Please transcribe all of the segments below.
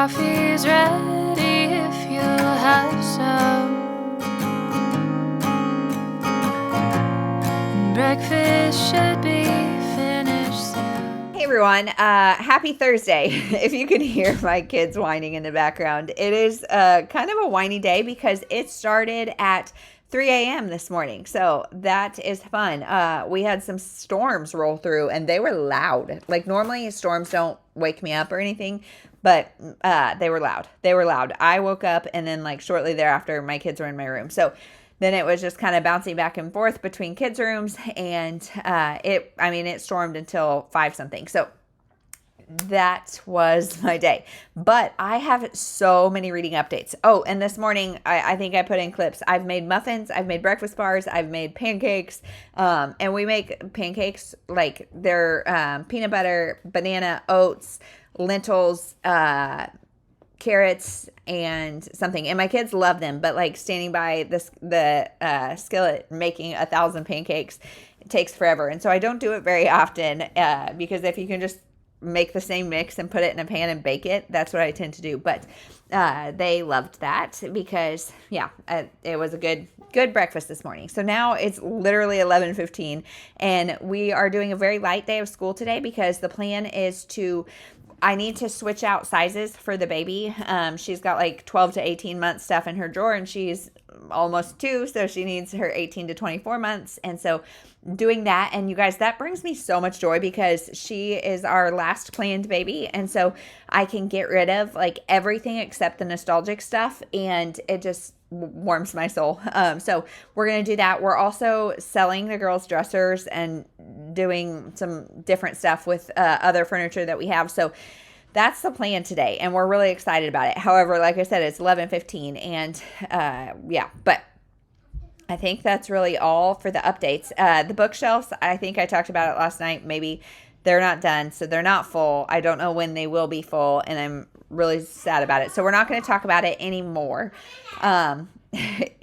Coffee's ready if you'll have some. And breakfast should be finished soon. Hey everyone, happy Thursday. If you can hear my kids whining in the background, it is kind of a whiny day because it started at 3 a.m. this morning. So that is fun. We had some storms roll through and they were loud. Like normally storms don't wake me up or anything, but they were loud. They were loud. I woke up and then like shortly thereafter my kids were in my room. So then it was just kind of bouncing back and forth between kids' rooms and it stormed until 5 something. So that was my day. But I have so many reading updates. Oh, and this morning, I think I put in clips. I've made muffins. I've made breakfast bars. I've made pancakes. And we make pancakes like they're peanut butter, banana, oats, lentils, carrots, and something. And my kids love them. But like standing by the skillet making 1,000 pancakes, it takes forever. And so I don't do it very often because if you can just make the same mix and put it in a pan and bake it, that's what I tend to do. But they loved that because it was a good breakfast this morning. So now it's literally 11:15 and we are doing a very light day of school today because the plan is I need to switch out sizes for the baby. She's got like 12 to 18 month stuff in her drawer and she's almost 2, so she needs her 18 to 24 months. And so doing that, and you guys, that brings me so much joy because she is our last planned baby. And so I can get rid of like everything except the nostalgic stuff and it just warms my soul. So we're going to do that. We're also selling the girls' dressers and doing some different stuff with other furniture that we have. So that's the plan today, and we're really excited about it. However, like I said, it's 11:15, and but I think that's really all for the updates. The bookshelves, I think I talked about it last night. Maybe they're not done, so they're not full. I don't know when they will be full, and I'm really sad about it. So we're not going to talk about it anymore.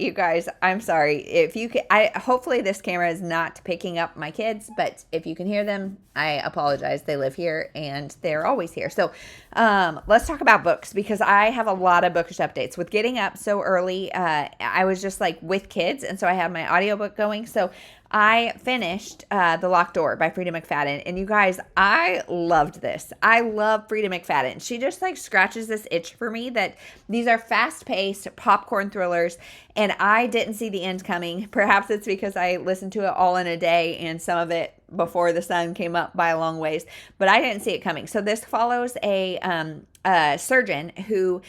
You guys, I'm sorry. If you can, hopefully this camera is not picking up my kids, but if you can hear them, I apologize. They live here and they're always here. So let's talk about books because I have a lot of bookish updates. With getting up so early, I was just like with kids, and so I have my audiobook going. So I finished The Locked Door by Frida McFadden. And you guys, I loved this. I love Frida McFadden. She just like scratches this itch for me that these are fast-paced popcorn thrillers. And I didn't see the end coming. Perhaps it's because I listened to it all in a day and some of it before the sun came up by a long ways. But I didn't see it coming. So this follows a surgeon who...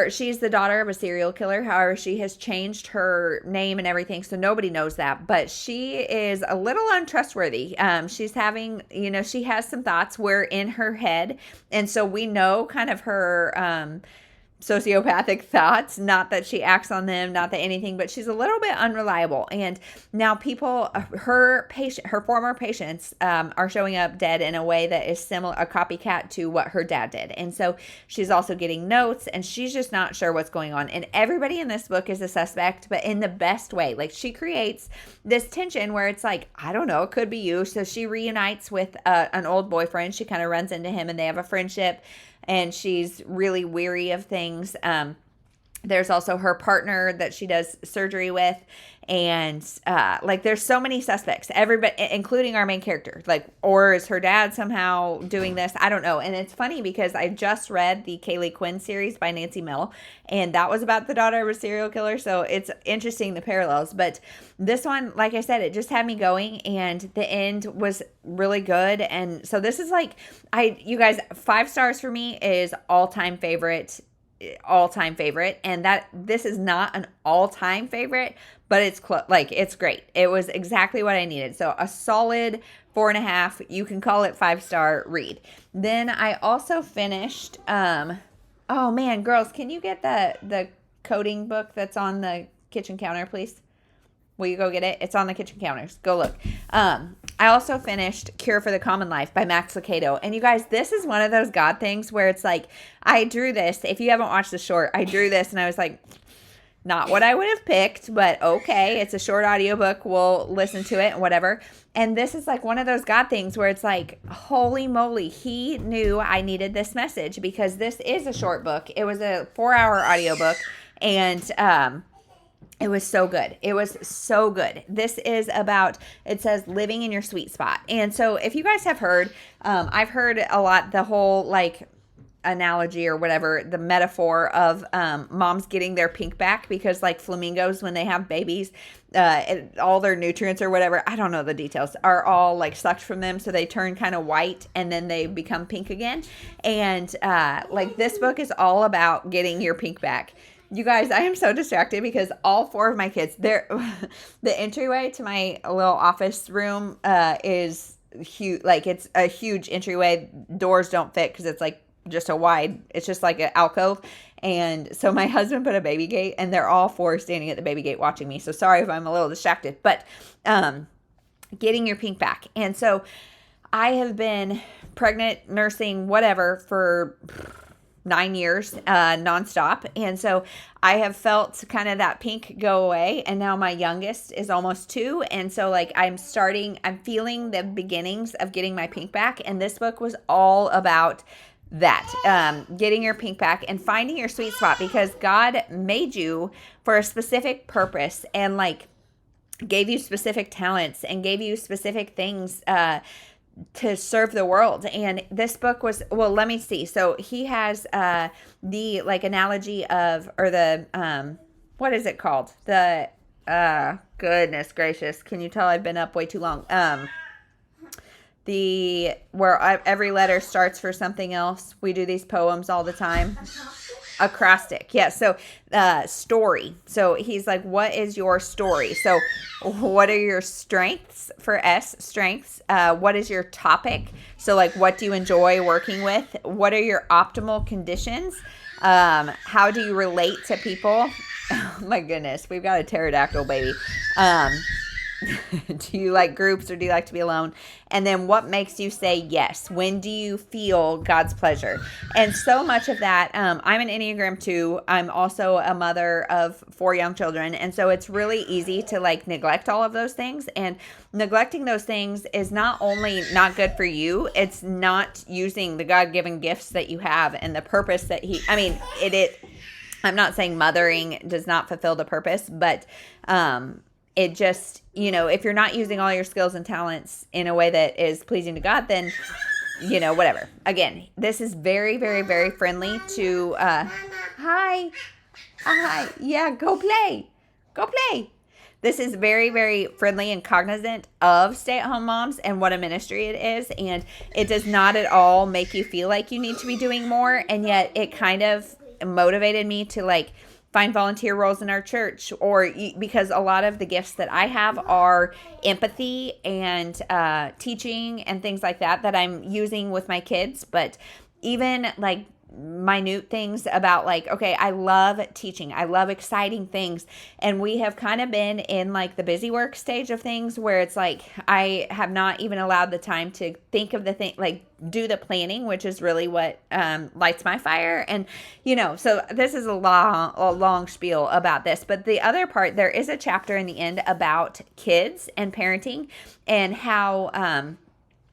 she's the daughter of a serial killer. However, she has changed her name and everything, so nobody knows that. But she is a little untrustworthy. She's having, she has some thoughts were in her head. And so we know kind of her sociopathic thoughts, not that she acts on them, not that anything, but she's a little bit unreliable. And now people, her former patients are showing up dead in a way that is similar, a copycat to what her dad did. And so she's also getting notes and she's just not sure what's going on. And everybody in this book is a suspect, but in the best way. Like she creates this tension where it's like, I don't know, it could be you. So she reunites with an old boyfriend. She kind of runs into him and they have a friendship. And she's really weary of things. There's also her partner that she does surgery with. And there's so many suspects, everybody, including our main character. Or is her dad somehow doing this? I don't know. And it's funny because I just read the Kaylee Quinn series by Nancy Mill. And that was about the daughter of a serial killer. So it's interesting, the parallels. But this one, like I said, it just had me going. And the end was really good. And so this is you guys, 5 stars for me is all-time favorite. And that this is not an all-time favorite, but it's it's great. It was exactly what I needed. So a solid 4.5. You can call it 5-star read. Then I also finished, oh man, girls, can you get the coding book that's on the kitchen counter, please? Will you go get it? It's on the kitchen counters. Go look. I also finished Cure for the Common Life by Max Lucado. And you guys, this is one of those God things where it's like, I drew this. If you haven't watched the short, I drew this and I was like, Not what I would have picked, but okay, it's a short audiobook. We'll listen to it and whatever. And this is like one of those God things where it's like, holy moly, he knew I needed this message because this is a short book. It was a 4-hour audiobook, and it was so good. It was so good. This is about, it says living in your sweet spot. And so if you guys have heard, I've heard a lot, the whole like analogy or whatever, the metaphor of moms getting their pink back because like flamingos, when they have babies, all their nutrients or whatever, I don't know the details, are all like sucked from them. So they turn kind of white and then they become pink again. And like this book is all about getting your pink back. You guys, I am so distracted because all 4 of my kids, the entryway to my little office room is huge. Like it's a huge entryway. Doors don't fit because it's like just it's just like an alcove. And so my husband put a baby gate and they're all 4 standing at the baby gate watching me. So sorry if I'm a little distracted, but getting your pink back. And so I have been pregnant, nursing, whatever for 9 years, nonstop. And so I have felt kind of that pink go away. And now my youngest is almost 2. And so like I'm feeling the beginnings of getting my pink back. And this book was all about that, getting your pink back and finding your sweet spot, because God made you for a specific purpose and like gave you specific talents and gave you specific things, to serve the world. And this book was, well, let me see. So he has, the like analogy of, or the, what is it called? The, goodness gracious. Can you tell I've been up way too long? Every letter starts for something else. We do these poems all the time. Acrostic. Yeah. So, story. So he's like, what is your story? So what are your strengths for S, strengths? What is your topic? So like, what do you enjoy working with? What are your optimal conditions? How do you relate to people? Oh my goodness. We've got a pterodactyl baby. Do you like groups or do you like to be alone? And then what makes you say yes? When do you feel God's pleasure? And so much of that, I'm an Enneagram 2. I'm also a mother of 4 young children. And so it's really easy to like neglect all of those things. And neglecting those things is not only not good for you, it's not using the God-given gifts that you have and the purpose that I'm not saying mothering does not fulfill the purpose, but, it just, if you're not using all your skills and talents in a way that is pleasing to God, then, whatever. Again, this is very, very, very friendly to, hi. Yeah, go play. This is very, very friendly and cognizant of stay-at-home moms and what a ministry it is. And it does not at all make you feel like you need to be doing more. And yet it kind of motivated me to like, find volunteer roles in our church, or because a lot of the gifts that I have are empathy and teaching and things like that I'm using with my kids. But even like minute things about like, okay, I love teaching. I love exciting things. And we have kind of been in like the busy work stage of things where it's like, I have not even allowed the time to think of the thing, like do the planning, which is really what lights my fire. And, so this is a long spiel about this. But the other part, there is a chapter in the end about kids and parenting and how,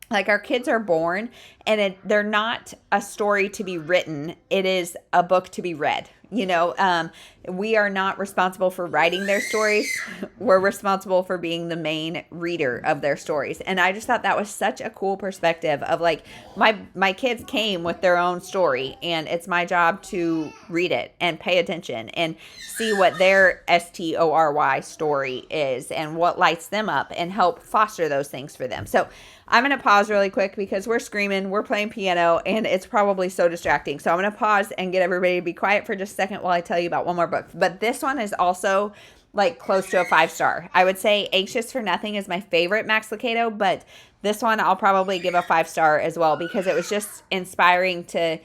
like our kids are born and they're not a story to be written. It is a book to be read. We are not responsible for writing their stories. We're responsible for being the main reader of their stories. And I just thought that was such a cool perspective of like my kids came with their own story and it's my job to read it and pay attention and see what their STORY story is and what lights them up and help foster those things for them. So I'm going to pause really quick because we're screaming, we're playing piano, and it's probably so distracting. So I'm going to pause and get everybody to be quiet for just a second while I tell you about one more book. But this one is also like close to a 5-star. I would say Anxious for Nothing is my favorite Max Lucado, but this one I'll probably give a 5-star as well because it was just inspiring to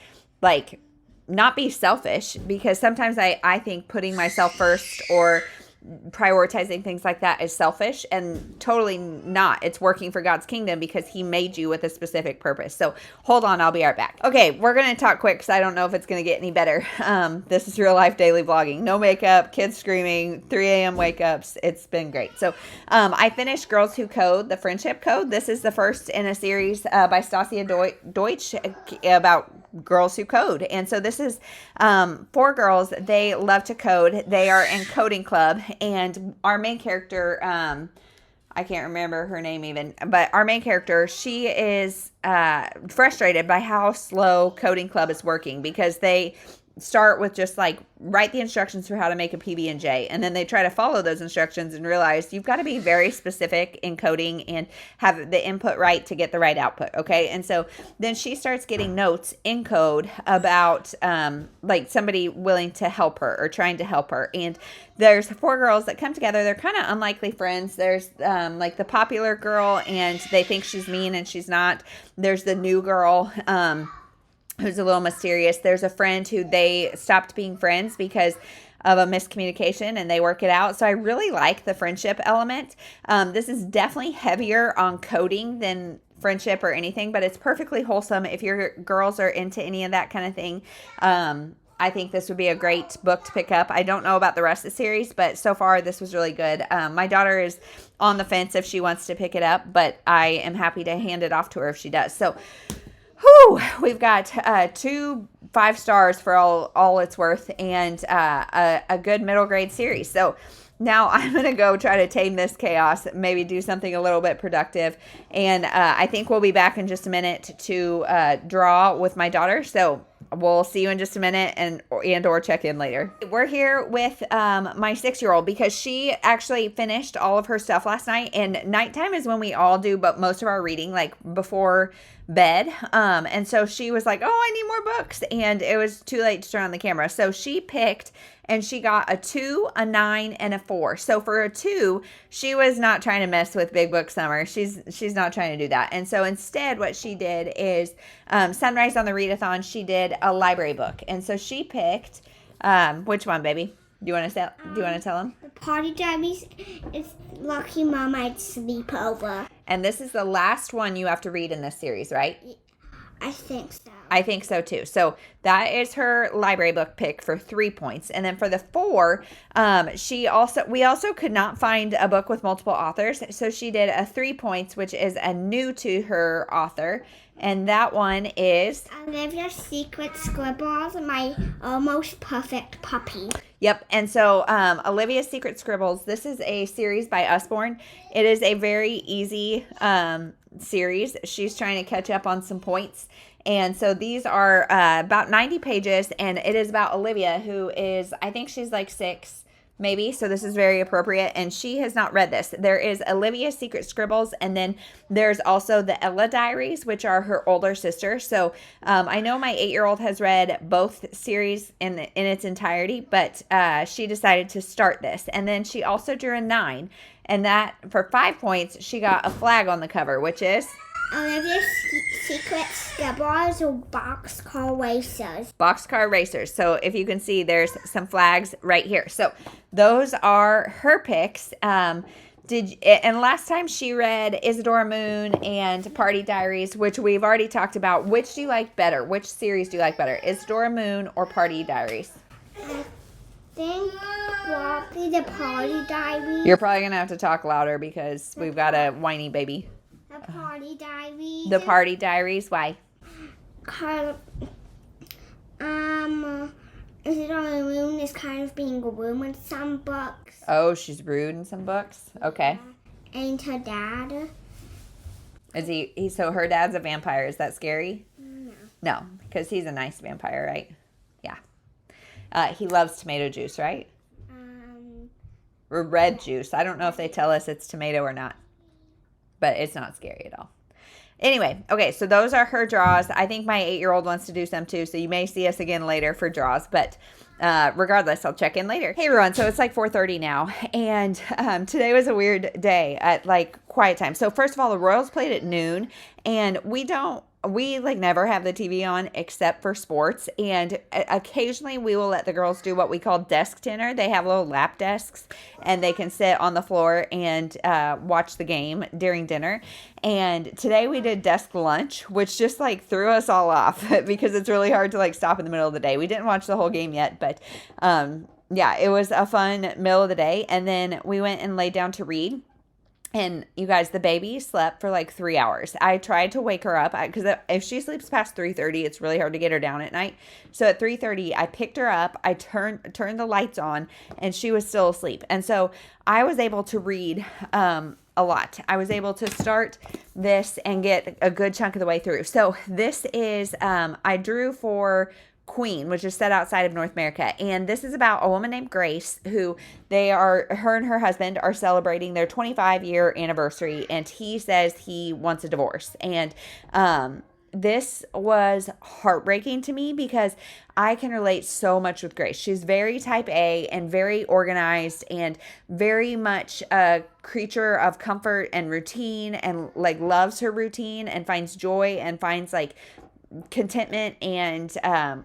like not be selfish, because sometimes I think putting myself first or prioritizing things like that is selfish, and totally not. It's working for God's kingdom because he made you with a specific purpose. So hold on, I'll be right back. Okay, we're going to talk quick because I don't know if it's going to get any better. This is real life daily vlogging. No makeup, kids screaming, 3 a.m. wake ups. It's been great. So I finished Girls Who Code, the Friendship Code. This is the first in a series by Stasia Deutsch about girls who code. And so this is 4 girls. They love to code. They are in coding club, and our main character, I can't remember her name even, but our main character, she is frustrated by how slow coding club is working, because they start with just like write the instructions for how to make a PB&J, and then they try to follow those instructions and realize you've got to be very specific in coding and have the input right to get the right output. Okay. And so then she starts getting notes in code about like somebody willing to help her or trying to help her. And there's 4 girls that come together. They're kind of unlikely friends. There's like the popular girl, and they think she's mean and she's not. There's the new girl, who's a little mysterious. There's a friend who they stopped being friends because of a miscommunication, and they work it out. So I really like the friendship element. This is definitely heavier on coding than friendship or anything, but it's perfectly wholesome if your girls are into any of that kind of thing. I think this would be a great book to pick up. I don't know about the rest of the series, but so far this was really good. My daughter is on the fence if she wants to pick it up, but I am happy to hand it off to her if she does. So whew, we've got 2 5 stars for all it's worth, and a good middle grade series. So now I'm going to go try to tame this chaos, maybe do something a little bit productive. And I think we'll be back in just a minute to draw with my daughter. So we'll see you in just a minute, and or check in later. We're here with my 6-year-old because she actually finished all of her stuff last night, and nighttime is when we all do but most of our reading, like before bed. And so she was like, oh, I need more books, and it was too late to turn on the camera. So she picked, and she got a 2, a 9, and a 4. So for a 2, she was not trying to mess with Big Book Summer. She's not trying to do that. And so instead what she did is Sunrise on the Readathon, she did a library book. And so she picked which one, baby? Do you want to tell them? The Party Diaries is Lucky Mermaid Sleepover. And this is the last one you have to read in this series, right? I think so. I think so too. So that is her library book pick for 3 points. And then for the 4, we also could not find a book with multiple authors. So she did a 3 points, which is a new to her author. And that one is Olivia's Secret Scribbles, my almost perfect puppy. Yep. And so Olivia's Secret Scribbles, this is a series by Usborne. It is a very easy series. She's trying to catch up on some points. And so these are about 90 pages, and it is about Olivia, who is, I think she's like 6, maybe. So this is very appropriate, and she has not read this. There is Olivia's Secret Scribbles, and then there's also the Ella Diaries, which are her older sister. So I know my 8-year-old has read both series in its entirety, but she decided to start this. And then she also drew a 9, and that for 5 points, she got a flag on the cover, which is Olivia's Secret Scribbles or Boxcar Racers. Boxcar Racers. So if you can see, there's some flags right here. So those are her picks. And last time she read Isadora Moon and Party Diaries, which we've already talked about. Which do you like better? Which series do you like better? Isadora Moon or Party Diaries? I think probably the Party Diaries. You're probably going to have to talk louder because we've got a whiny baby. The Party Diaries. The Party Diaries. Why? Isadora Moon is kind of being rude in some books. Oh, she's rude in some books? Okay. And her dad. Is he so her dad's a vampire. Is that scary? No. No, because he's a nice vampire, right? Yeah. He loves tomato juice, right? Or red juice. I don't know if they tell us it's tomato or not. But it's not scary at all. Anyway, okay, so those are her draws. I think my 8-year-old wants to do some too, so you may see us again later for draws. But regardless, I'll check in later. Hey everyone, so it's like 4:30 now, and today was a weird day at like quiet time. So first of all, the Royals played at noon, and we like never have the TV on except for sports, and occasionally we will let the girls do what we call desk dinner. They have little lap desks, and they can sit on the floor and watch the game during dinner. And today we did desk lunch, which just like threw us all off because it's really hard to like stop in the middle of the day. We didn't watch the whole game yet, but yeah, it was a fun middle of the day. And then we went and laid down to read. And you guys, the baby slept for like 3 hours. I tried to wake her up because if she sleeps past 3:30, it's really hard to get her down at night. So at 3:30, I picked her up. I turned the lights on, and she was still asleep. And so I was able to read a lot. I was able to start this and get a good chunk of the way through. So this is I drew for Queen, which is set outside of North America. And this is about a woman named Grace who her and her husband are celebrating their 25-year anniversary, and he says he wants a divorce. And this was heartbreaking to me because I can relate so much with Grace. She's very type A and very organized and very much a creature of comfort and routine, and like loves her routine and finds joy and finds like contentment and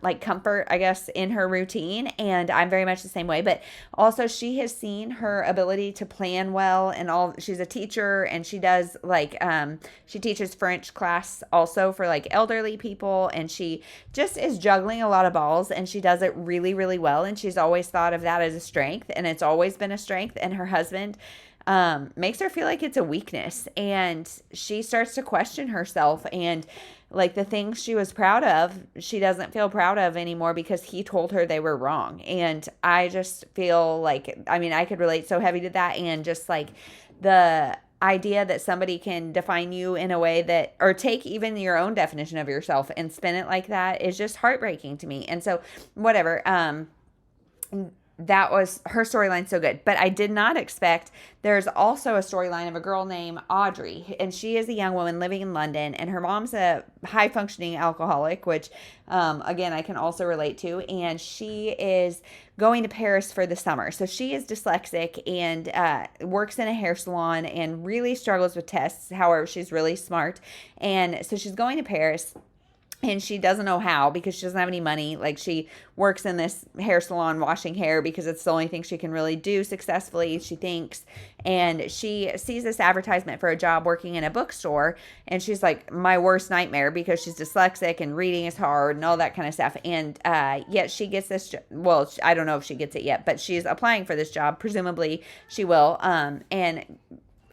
like comfort, I guess, in her routine. And I'm very much the same way, but also she has seen her ability to plan well, and all. She's a teacher, and she does like she teaches French class also for like elderly people, and she just is juggling a lot of balls, and she does it really, really well. And she's always thought of that as a strength, and it's always been a strength. And her husband makes her feel like it's a weakness, and she starts to question herself, and like the things she was proud of, she doesn't feel proud of anymore because he told her they were wrong. And I just feel like, I mean, I could relate so heavy to that. And just like the idea that somebody can define you in a way that, or take even your own definition of yourself and spin it like that, is just heartbreaking to me. And so whatever, that was her storyline, so good. But I did not expect, there's also a storyline of a girl named Audrey, and she is a young woman living in London, and her mom's a high functioning alcoholic, which again I can also relate to. And she is going to Paris for the summer. So she is dyslexic and works in a hair salon and really struggles with tests. However, she's really smart, and so she's going to Paris. And she doesn't know how because she doesn't have any money. Like, she works in this hair salon washing hair because it's the only thing she can really do successfully, she thinks. And she sees this advertisement for a job working in a bookstore. And she's like, my worst nightmare, because she's dyslexic and reading is hard and all that kind of stuff. And yet she gets this, well, I don't know if she gets it yet, but she's applying for this job. Presumably she will. And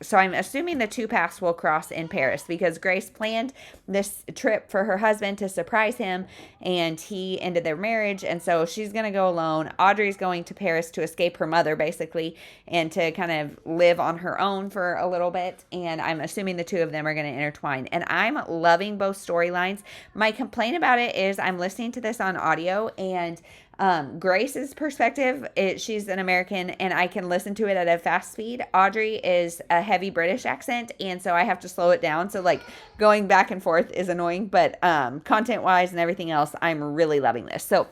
so I'm assuming the two paths will cross in Paris because Grace planned this trip for her husband to surprise him, and he ended their marriage. And so she's going to go alone. Audrey's going to Paris to escape her mother, basically, and to kind of live on her own for a little bit. And I'm assuming the two of them are going to intertwine. And I'm loving both storylines. My complaint about it is I'm listening to this on audio, and Grace's perspective, she's an American, and I can listen to it at a fast speed. Audrey is a heavy British accent, and so I have to slow it down. So like going back and forth is annoying, but content wise and everything else, I'm really loving this. So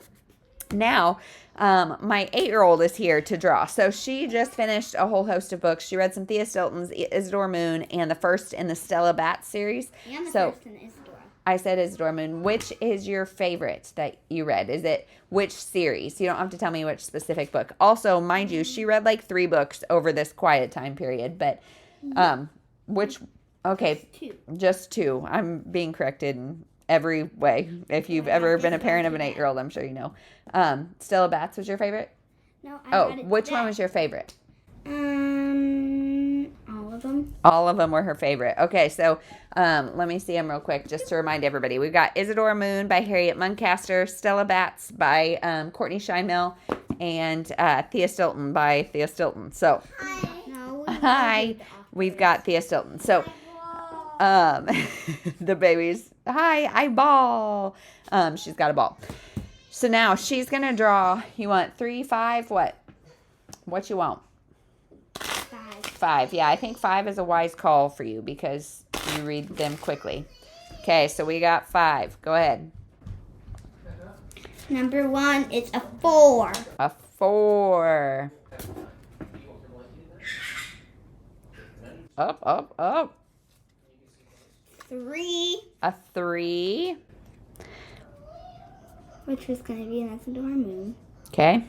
now my 8-year-old is here to draw. So she just finished a whole host of books. She read some Thea Stilton's Isidore Moon and the first in the Stella Batts series. And the so first in Isidore. I said Isidore Moon. Which is your favorite that you read? Is it which series? You don't have to tell me which specific book. Also, mind you, she read like 3 books over this quiet time period. But which, okay, just 2. I'm being corrected in every way. If you've ever been a parent of an 8-year-old, I'm sure you know. Stella Batts was your favorite? No, I read it which today. one was your favorite? All of them. All of them were her favorite. Okay, so let me see them real quick just to remind everybody. We've got Isidore Moon by Harriet Muncaster, Stella Batts by Courtney Scheinmel, and Thea Stilton by Thea Stilton. So, hi, we've got Thea Stilton. So, the baby's, hi, I ball. She's got a ball. So now she's going to draw, you want 3, 5, what? What you want? 5. Yeah, I think 5 is a wise call for you because you read them quickly. Okay, so we got 5. Go ahead. Number 1 is a 4. A 4. Up, up, up. 3. A 3. Which is going to be another door moon. Okay.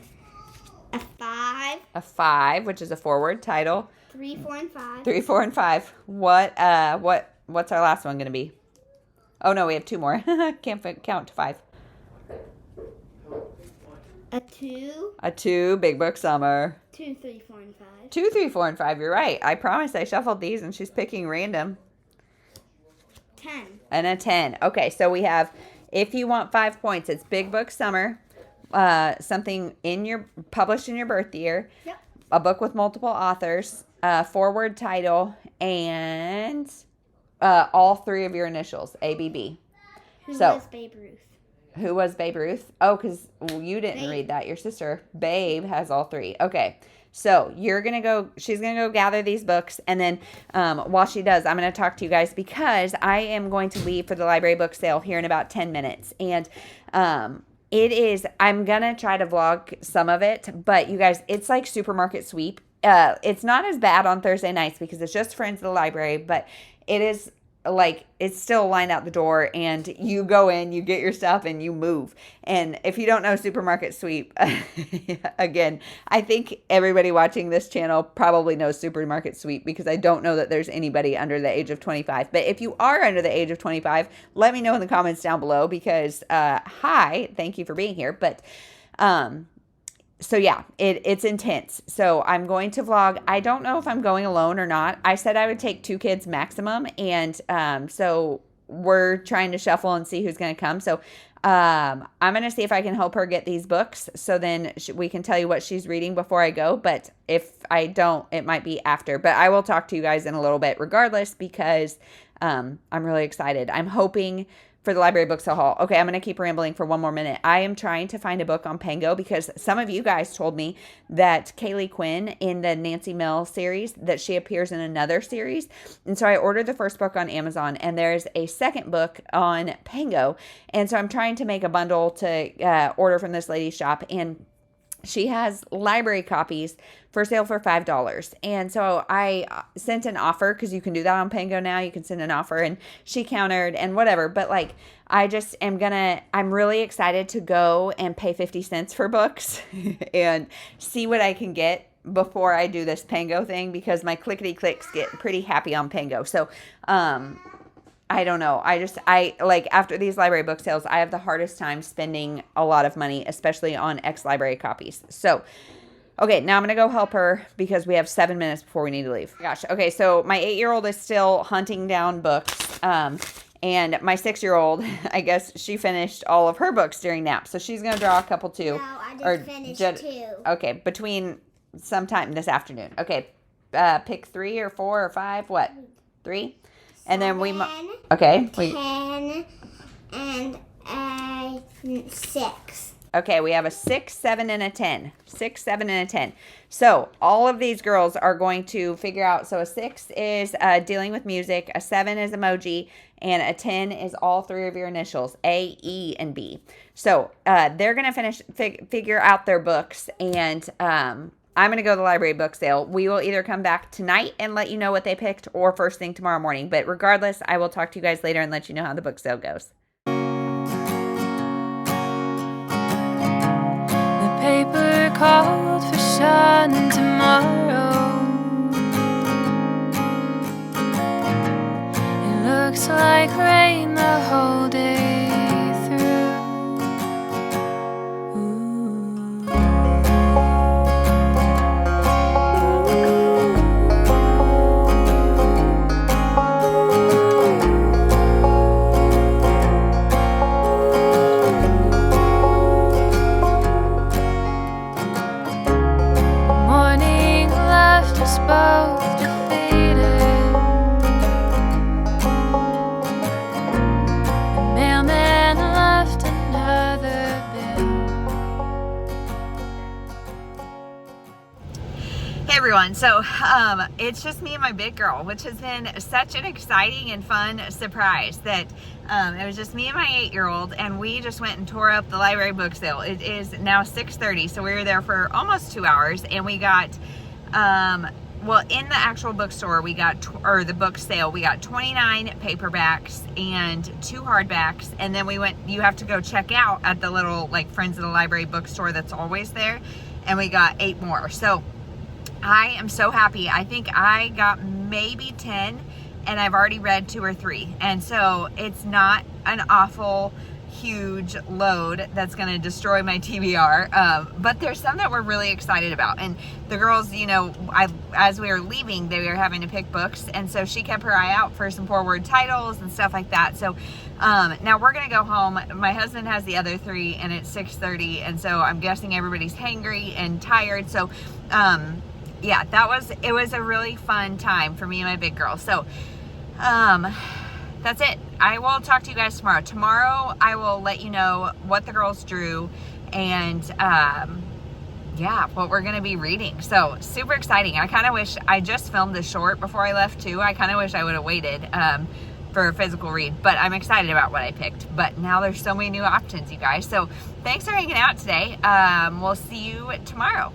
A 5. A 5, which is a forward title. 3, 4, and 5. 3, 4, and 5. What's our last one going to be? Oh, no, we have 2 more. Can't count to 5. A 2. A 2, Big Book Summer. 2, 3, 4, and 5. 2, 3, 4, and 5. You're right. I promise I shuffled these and she's picking random. 10. And a 10. Okay, so we have, if you want 5 points, it's Big Book Summer, something published in your birth year, Yep. a book with multiple authors, forward title, and all 3 of your initials, ABB. Who So- was Babe Ruth? Who was Babe Ruth? Oh, because you didn't read that. Your sister, Babe, has all 3. Okay. So she's going to go gather these books. And then while she does, I'm going to talk to you guys because I am going to leave for the library book sale here in about 10 minutes. And I'm going to try to vlog some of it. But you guys, it's like supermarket sweep. It's not as bad on Thursday nights because it's just friends of the library. But it is like it's still lined out the door and you go in, you get your stuff and you move. And if you don't know supermarket sweep, again, I think everybody watching this channel probably knows supermarket sweep because I don't know that there's anybody under the age of 25. But if you are under the age of 25, let me know in the comments down below because hi, thank you for being here. But so yeah, it's intense. So I'm going to vlog. I don't know if I'm going alone or not. I said I would take 2 kids maximum. And so we're trying to shuffle and see who's going to come. So I'm going to see if I can help her get these books. So then we can tell you what she's reading before I go. But if I don't, it might be after. But I will talk to you guys in a little bit regardless because I'm really excited. I'm hoping for the library book sale haul. Okay, I'm going to keep rambling for 1 more minute. I am trying to find a book on Pango because some of you guys told me that Kaylee Quinn in the Nancy Mel series, that she appears in another series. And so I ordered the first book on Amazon and there's a second book on Pango. And so I'm trying to make a bundle to order from this lady's shop. And she has library copies for sale for $5. And so I sent an offer because you can do that on Pango now. You can send an offer and she countered and whatever. But like, I'm really excited to go and pay 50 cents for books and see what I can get before I do this Pango thing because my clickety clicks get pretty happy on Pango. So, I don't know. I like after these library book sales, I have the hardest time spending a lot of money, especially on ex-library copies. So, okay, now I'm going to go help her because we have 7 minutes before we need to leave. Gosh. Okay. So my 8-year-old is still hunting down books. And my 6-year-old, I guess she finished all of her books during nap. So she's going to draw a couple too. No, I just finished 2. Okay. Between sometime this afternoon. Okay. Pick 3 or 4 or 5. What? 3? And then 10 and 6. Okay, we have a 6, 7, and a 10. 6, 7, and a 10. So all of these girls are going to figure out. So a 6 is dealing with music. A 7 is emoji. And a 10 is all 3 of your initials, A, E, and B. So they're going to figure out their books. And I'm going to go to the library book sale. We will either come back tonight and let you know what they picked or first thing tomorrow morning. But regardless, I will talk to you guys later and let you know how the book sale goes. The paper called for sun tomorrow. It looks like rain the whole day through. Morning left us both defeated. everyone. So it's just me and my big girl, which has been such an exciting and fun surprise that it was just me and my 8-year-old, and we just went and tore up the library book sale. It is now 6:30, so we were there for almost 2 hours, and we got well, in the actual bookstore, we got, or the book sale, we got 29 paperbacks and 2 hardbacks. And then we went, you have to go check out at the little, like, Friends of the Library bookstore that's always there. And we got 8 more. So I am so happy. I think I got maybe 10, and I've already read 2 or 3. And so it's not an awful huge load that's going to destroy my TBR, but there's some that we're really excited about. And the girls, you know, as we were leaving, they were having to pick books, and so she kept her eye out for some forward titles and stuff like that. So now we're gonna go home. My husband has the other 3, and it's 6:30, and so I'm guessing everybody's hangry and tired. So yeah, it was a really fun time for me and my big girl. So that's it. I will talk to you guys tomorrow. Tomorrow I will let you know what the girls drew, and yeah, what we're gonna be reading. So super exciting. I kind of wish I just filmed this short before I left too. I kind of wish I would have waited for a physical read, but I'm excited about what I picked. But now there's so many new options, you guys. So thanks for hanging out today. We'll see you tomorrow.